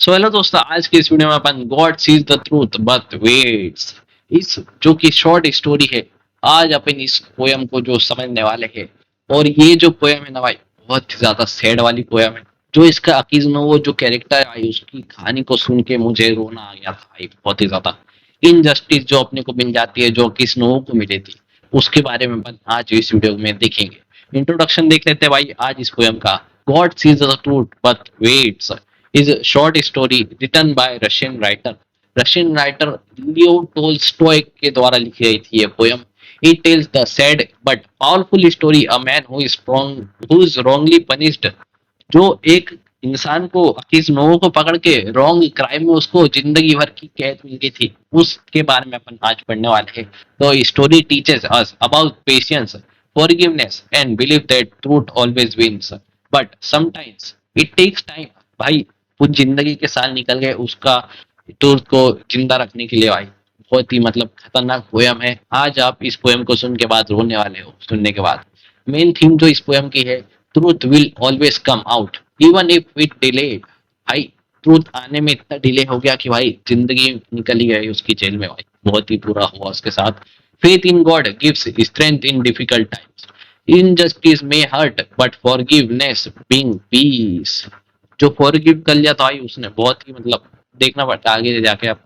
So hello दोस्तों, आज की इस वीडियो में अपन God sees the truth but waits, इस जो कि शॉर्ट स्टोरी है, आज अपन इस पोयम को जो समझने वाले हैं। और ये जो पोयम है ना भाई, बहुत ही ज्यादा सैड वाली पोयम है। जो इसका अकीज़ जो कैरेक्टर है भाई, उसकी कहानी को सुन के मुझे रोना आ गया था भाई, बहुत ही ज्यादा। इनजस्टिस जो अपने को मिल जाती है, जो अकीज़ को मिली थी, उसके बारे में अपन आज इस वीडियो में देखेंगे। इंट्रोडक्शन देख लेते हैं भाई आज इस पोयम का। God sees the truth but weights is a short story written by Russian writer Leo Tolstoy के द्वारा लिखी गई थी ये poem. It tells the sad but powerful story a man who is wrongly punished, जो एक इंसान को अकीज नोवो को पकड़ के रॉन्ग क्राइम में उसको जिंदगी भर की कैद मिल गई थी, उसके बारे में अपन आज पढ़ने वाले हैं। तो story teaches us about patience, forgiveness and believe that truth always wins, but sometimes it takes time. भाई कुछ जिंदगी के साल निकल गए उसका ट्रूथ को जिंदा रखने के लिए भाई। बहुत ही मतलब खतरनाक पोयम है। आज आप इस पोयम को सुन के बाद रोने वाले हो सुनने के बाद। मेन थीम जो इस पोयम की है, truth will always come out even if it delayed. भाई ट्रूथ आने में इतना डिले हो गया कि भाई जिंदगी निकल ही गई उसकी जेल में भाई, बहुत ही बुरा हुआ उसके साथ। Faith in God gives strength in difficult times, injustice may hurt but forgiveness bring peace. जो फॉरगिव कर लिया था भाई उसने, बहुत ही मतलब देखना पड़ता है आगे जाके। आप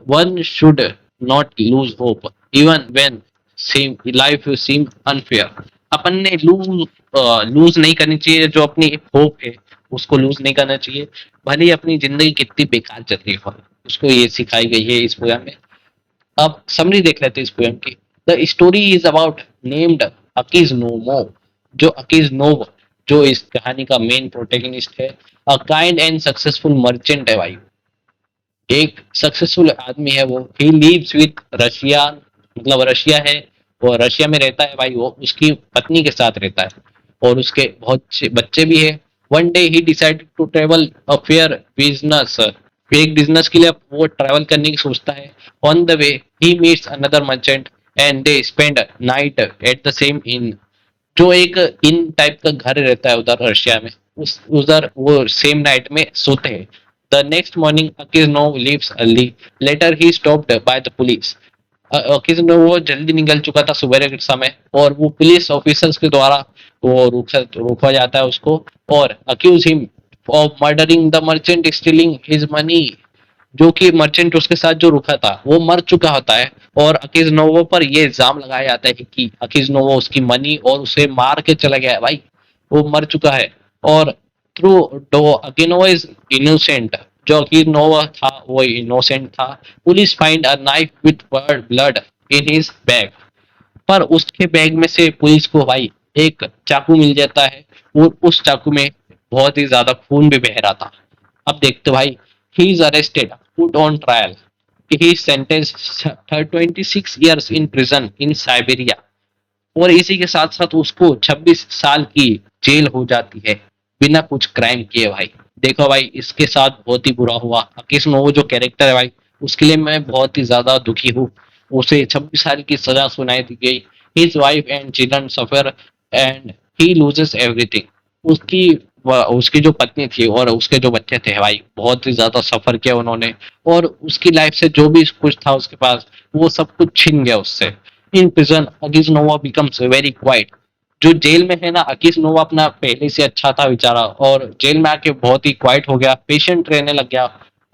one should not lose hope even when same life seem unfair. अपन ने लूज नहीं करनी चाहिए, जो अपनी होप है उसको लूज नहीं करना चाहिए, भले ही अपनी जिंदगी कितनी बेकार चल रही हो। उसको ये सिखाई गई है इस पोयम में। अब समरी देख लेते हैं इस पोयम की। The story is about named Aksionov, जो अकीज नोव, जो इस कहानी का मेन प्रोटेगनिस्ट है। A kind and successful merchant है भाई, एक सक्सेसफुल आदमी है वो। ही लिव्स विथ रशिया, मतलब रशिया है, वो रशिया में रहता है भाई। वो उसकी पत्नी के साथ रहता है और उसके बहुत से बच्चे भी है। One day he decided to travel a fair business, एक बिजनेस के लिए वो ट्रैवल करने की सोचता है। On the way he meets another merchant and they spend night at the same inn, जो एक इन टाइप का घर रहता है उधर रशिया में, उस उधर वो सेम नाइट में सोते हैं। The next morning Aksionov leaves early, later he stopped by the police. Aksionov वो जल्दी निकल चुका था सुबह के समय, और वो पुलिस ऑफिसर्स के द्वारा वो रोका जाता है उसको, और accuse him of murdering the merchant stealing his money. जो कि मर्चेंट उसके साथ जो रुका था वो मर चुका होता है, और अकिजनोवो पर ये इल्जाम लगाया जाता है कि अकिजनोवो उसकी मनी और उसे मार के चला गया है भाई, वो मर चुका है। और थ्रू डो अकिनोवा इज इनोसेंट, जो अकिनोवा था वो इनोसेंट था। Police find a knife with blood in his bag, पर उसके बैग में से पुलिस को भाई एक चाकू मिल जाता है, और उस चाकू में बहुत ही ज्यादा खून भी बह रहा था। अब देखते भाई, he is arrested, put on trial, he sentence 26 years in prison in Siberia. और इसी के साथ साथ उसको 26 साल की जेल हो जाती है बिना कुछ क्राइम किए भाई। देखो भाई, इसके साथ बहुत ही बुरा हुआ। अकीस नोवो जो कैरेक्टर है भाई, उसके लिए मैं बहुत ही ज्यादा दुखी हूँ। उसे 26 साल की सजा सुनाई दी गई। His wife and children suffer and he loses everything. उसकी उसकी जो पत्नी थी और उसके जो बच्चे थे भाई, बहुत ही ज्यादा सफर किया उन्होंने, और उसकी लाइफ से जो भी कुछ था उसके पास, वो सब कुछ छीन गया उससे। In prison Aksionov becomes very quiet. जो जेल में है ना, अकीज नोवा अपना पहले से अच्छा था बेचारा, और जेल में आके बहुत ही क्वाइट हो गया, पेशेंट रहने लग गया,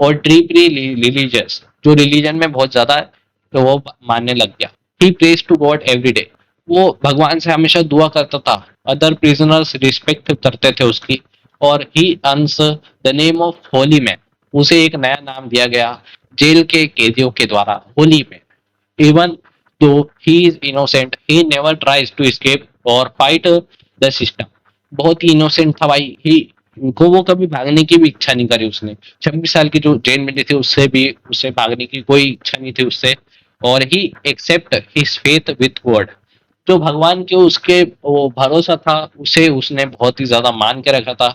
और डीपली रिलीजियस, जो रिलीजन में बहुत ज्यादा है तो वो मानने लग गया। He prays to God every day, वो भगवान से हमेशा दुआ करता था। अदर प्रिजनर्स रिस्पेक्ट करते थे उसकी, और ही earns the name of Holi man, उसे एक नया नाम दिया गया जेल के कैदियों के द्वारा, Holi man. Even though he is innocent, he never tries to escape or fight the system. बहुत ही इनोसेंट था भाई ही, उनको वो कभी भागने की भी इच्छा नहीं करी उसने। 26 साल की जो जेल में थी उससे भी उसे भागने की कोई इच्छा नहीं थी उससे। और he accept his faith with God, जो भगवान के उसके वो भरोसा था उसे उसने बहुत ही ज्यादा मान के रखा था।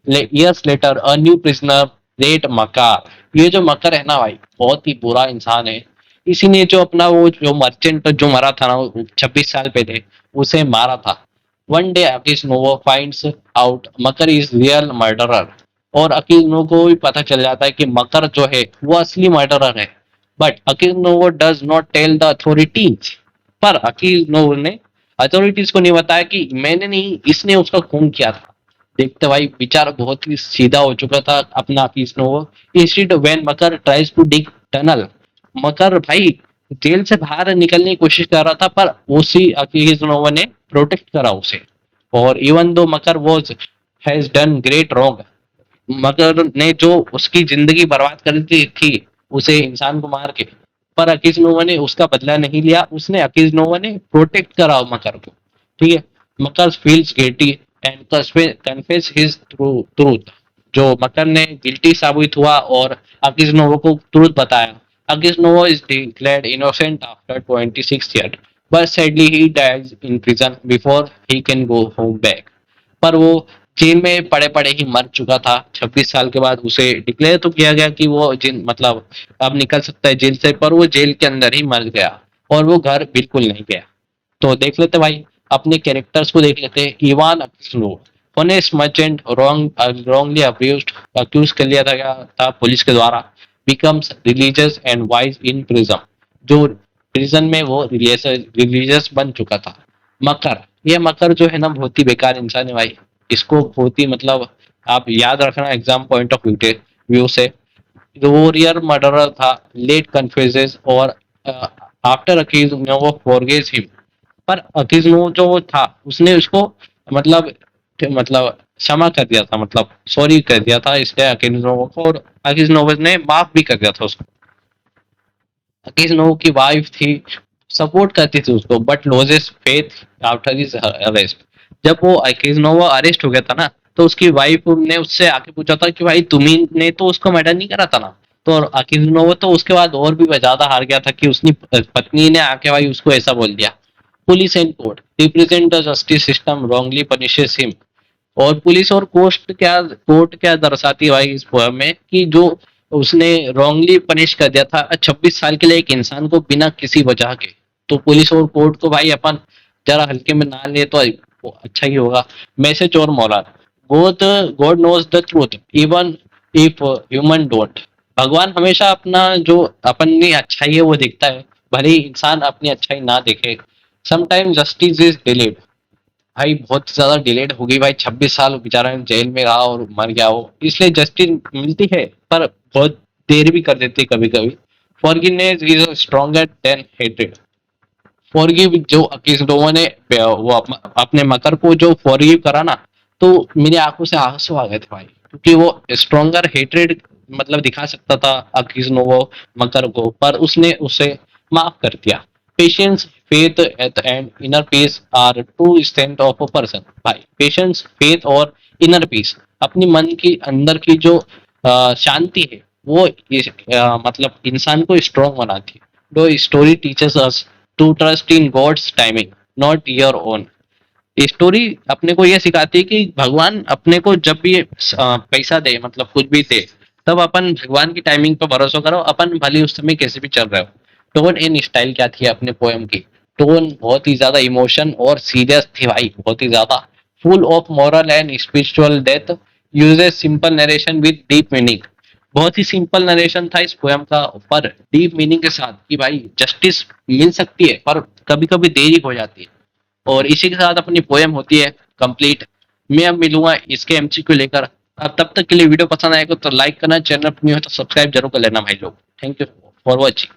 Years later a new prisoner rate मकार, ये जो मकर है ना भाई, बहुत ही बुरा इंसान है। इसी ने जो अपना वो जो मर्चेंट जो मरा था ना 26 साल पहले, उसे मारा था। One day Aksionov finds out Makar is real murderer, और अकीनो को भी पता चल जाता है कि मकर जो है वो असली मर्डरर है। But Aquino does not tell the authorities. पर अकीनो ने अथॉरिटीज को नहीं बताया कि मैंने नहीं, इसने उसका खून किया था। देखते भाई बेचारा बहुत ही सीधा हो चुका था अपना Aksionov. Instead when Makar tries to dig tunnel, Makar भाई जेल से बाहर निकलने की कोशिश कर रहा था, पर उसी अकीनो ने प्रोटेक्ट करा उसे। और even though Makar was has done great wrong, मगर ने जो उसकी जिंदगी बर्बाद कर दी थी उसे इंसान को मार के, पर अकीजनोवा ने उसका बदला नहीं लिया। उसने अकीजनोवा ने प्रोटेक्ट करा मकर को। ठीक है। Makar feels guilty and confess his truth. जो मकर ने गिल्टी साबित हुआ और अकीजनोवा को ट्रूथ बताया। Aksionov is declared innocent after 26 year, but sadly he dies in prison before he can go home back। पर वो जेल में पड़े पड़े ही मर चुका था। 26 साल के बाद उसे डिक्लेयर तो किया गया कि वो जिन मतलब अब निकल सकता है जेल से, पर वो जेल के अंदर ही मर गया और वो घर बिल्कुल नहीं गया। तो देख लेते भाई, अपने कैरेक्टर्स को देख लेते हैं। Ivan Aksionov, honest merchant, wrongly accuse कर लिया था पुलिस के द्वारा, becomes religious and wise in prison. जो प्रिजन में वो रिलीजियस बन चुका था। मकर, ये मकर जो है ना बहुत ही बेकार इंसान है भाई। इसको बहुत ही मतलब आप याद रखना एग्जाम पॉइंट ऑफ व्यू से। वो रियर मर्डरर था, लेट कन्फ्यूजेस और आफ्टर अकीज वो फॉरगेज हिम। पर अकीजनो जो वो था उसने उसको मतलब क्षमा कर दिया था, मतलब सॉरी कर दिया था इसलिए अकीजनो को, और अकीजनो ने माफ भी कर दिया था उसको। अकीजनो की वाइफ थी, सपोर्ट करती थी उसको, but losses faith after his arrest. जब वो अकीजनोवा अरेस्ट हो गया था ना, तो उसकी वाइफ ने उससे आके पूछा था कि भाई तुम्ही ने तो उसको मर्डर नहीं करा था ना। तो अकीजनोवा तो उसके बाद और भी ज्यादा हार गया था कि उसकी पत्नी ने आके भाई उसको ऐसा बोल दिया। Police and court represent the justice system wrongly punishes him. और पुलिस और कोर्ट क्या दर्शाती है भाई इस पोएम में कि जो उसने रॉन्गली पनिश कर दिया था 26 साल के लिए एक इंसान को बिना किसी वजह के। तो पुलिस और कोर्ट को भाई अपन जरा हल्के में ना ले तो अच्छा ही होगा। मैसेज और moral, both God knows the truth even if human don't. भगवान हमेशा अपना जो अपनी अच्छाई है वो देखता है, भले ही इंसान अपनी अच्छाई ना देखे। समटाइम जस्टिस इज डिलेड, भाई बहुत ज्यादा डिलेड हो गई भाई। 26 साल बेचारा जेल में रहा और मर गया वो, इसलिए जस्टिस मिलती है पर बहुत देर भी कर देती है कभी कभी। Forgiveness is stronger than hatred. Forgive, जो अकीजोवा ने वो अपने मकर को जो फॉरगिव करा ना, तो मेरी आंखों से आंसू आ गए थे भाई, क्योंकि वो स्ट्रॉन्गर हेट्रेड मतलब दिखा सकता था अकीजनोवो मकर को, पर उसने उसे माफ कर दिया। Patience, faith and inner peace are two strength of a person. भाई पेशेंस, फेथ और इनर पीस, अपनी मन की अंदर की जो शांति है वो मतलब इंसान को स्ट्रॉन्ग बनाती है। दो story teachers us to trust in God's timing not your own. Story अपने को यह सिखाती है कि भगवान अपने को जब भी पैसा दे, मतलब कुछ भी दे, तब अपन भगवान की टाइमिंग पर भरोसा करो, अपन भले उस समय कैसे भी चल रहे हो। टोन एंड स्टाइल क्या थी अपने पोएम की? टोन बहुत ही ज्यादा इमोशन और सीरियस थी भाई, बहुत ही ज्यादा। Full of moral and spiritual death, uses simple narration with deep meaning. बहुत ही सिंपल नरेशन था इस पोएम का, पर डीप मीनिंग के साथ कि भाई जस्टिस मिल सकती है पर कभी कभी देरी हो जाती है। और इसी के साथ अपनी पोएम होती है कंप्लीट। मैं अब मिलूंगा इसके एमसीक्यू लेकर। अब तब तक के लिए वीडियो पसंद आएगा तो लाइक करना, चैनल पर नहीं हो तो सब्सक्राइब जरूर कर लेना भाई लोग। Thank you for watching.